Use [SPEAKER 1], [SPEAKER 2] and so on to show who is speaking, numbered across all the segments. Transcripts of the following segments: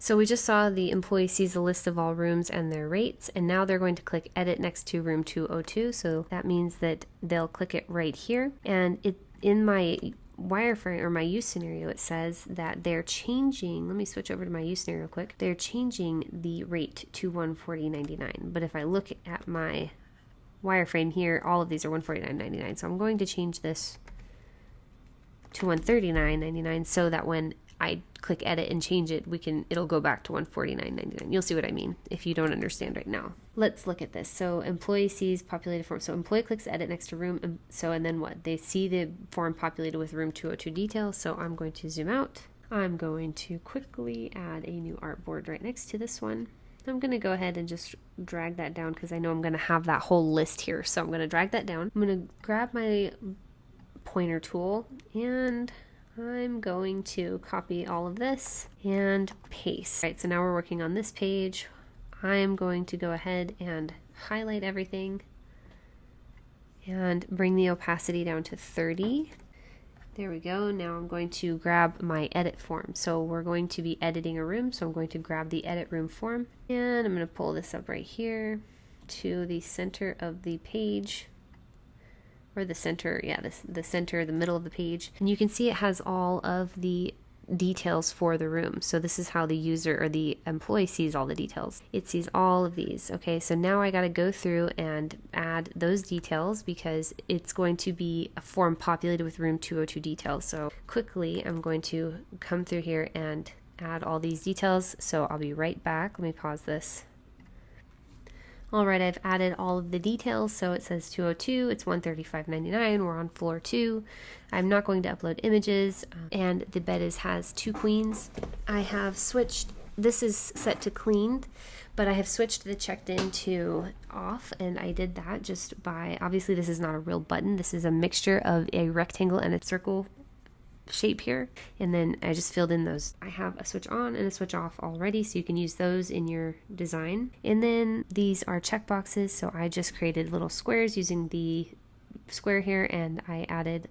[SPEAKER 1] So we just saw the employee sees a list of all rooms and their rates, and now they're going to click edit next to room 202. So that means that they'll click it right here. And in my wireframe or my use scenario, it says that they're changing, let me switch over to my use scenario real quick. They're changing the rate to $140.99. But if I look at my wireframe here, all of these are $149.99. So I'm going to change this to $139.99 so that when I click edit and change it, it'll go back to $149.99. You'll see what I mean if you don't understand right now. Let's look at this. So employee sees populated form. So employee clicks edit next to room. And then what? They see the form populated with room 202 details. So I'm going to zoom out. I'm going to quickly add a new artboard right next to this one. I'm going to go ahead and just drag that down because I know I'm going to have that whole list here. So I'm going to drag that down. I'm going to grab my pointer tool and I'm going to copy all of this and paste. All right, so now we're working on this page. I'm going to go ahead and highlight everything and bring the opacity down to 30. There we go. Now I'm going to grab my edit form. So we're going to be editing a room. So I'm going to grab the edit room form and I'm going to pull this up right here to the center of the page. Or the center, yeah, the center, the middle of the page. And you can see it has all of the details for the room. So this is how the user or the employee sees all the details. It sees all of these. Okay, so now I got to go through and add those details because it's going to be a form populated with room 202 details. So quickly, I'm going to come through here and add all these details. So I'll be right back. Let me pause this. Alright, I've added all of the details, so it says 202, it's $135.99, we're on floor 2. I'm not going to upload images, and the bed has 2 queens. I have switched, this is set to cleaned, but I have switched the checked in to off, and I did that just by, obviously this is not a real button, this is a mixture of a rectangle and a circle shape here, and then I just filled in those. I have a switch on and a switch off already, so you can use those in your design. And then these are checkboxes, so I just created little squares using the square here, and I added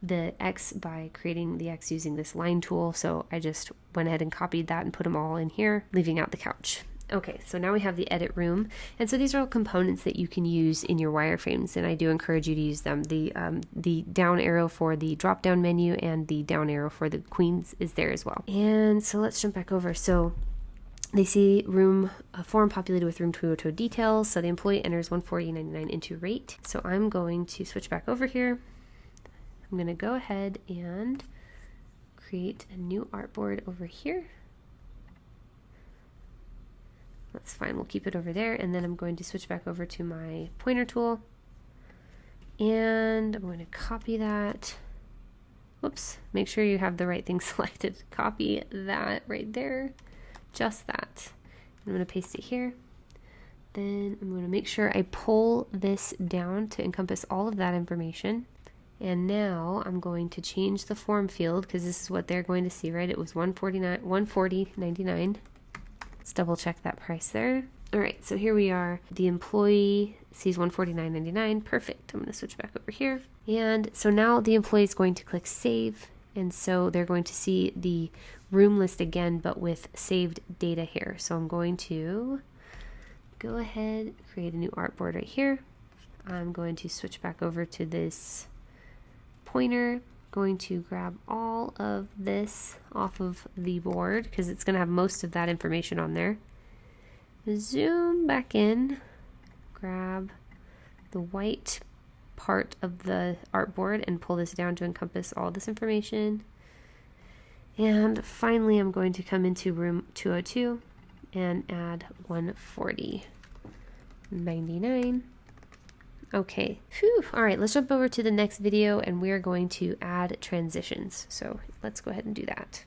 [SPEAKER 1] the X by creating the X using this line tool. So I just went ahead and copied that and put them all in here, leaving out the couch. Okay, so now we have the edit room, and so these are all components that you can use in your wireframes, and I do encourage you to use them. The down arrow for the drop down menu and the down arrow for the queens is there as well. And so let's jump back over. So they see a form populated with room 202 details, so the employee enters $140.99 into rate. So I'm going to switch back over here. I'm going to go ahead and create a new artboard over here. That's fine, we'll keep it over there, and then I'm going to switch back over to my pointer tool, and I'm going to copy that. Whoops, make sure you have the right thing selected. Copy that right there, just that. I'm going to paste it here. Then I'm going to make sure I pull this down to encompass all of that information. And now I'm going to change the form field because this is what they're going to see, right? It was $140.99. Let's double check that price there. All right, so here we are. The employee sees $149.99. Perfect. I'm going to switch back over here. And so now the employee is going to click save. And so they're going to see the room list again, but with saved data here. So I'm going to go ahead, create a new artboard right here. I'm going to switch back over to this pointer. Going to grab all of this off of the board because it's going to have most of that information on there. Zoom back in, grab the white part of the artboard and pull this down to encompass all this information. And finally, I'm going to come into room 202 and add $140.99. Okay, phew. All right, let's jump over to the next video and we're going to add transitions. So let's go ahead and do that.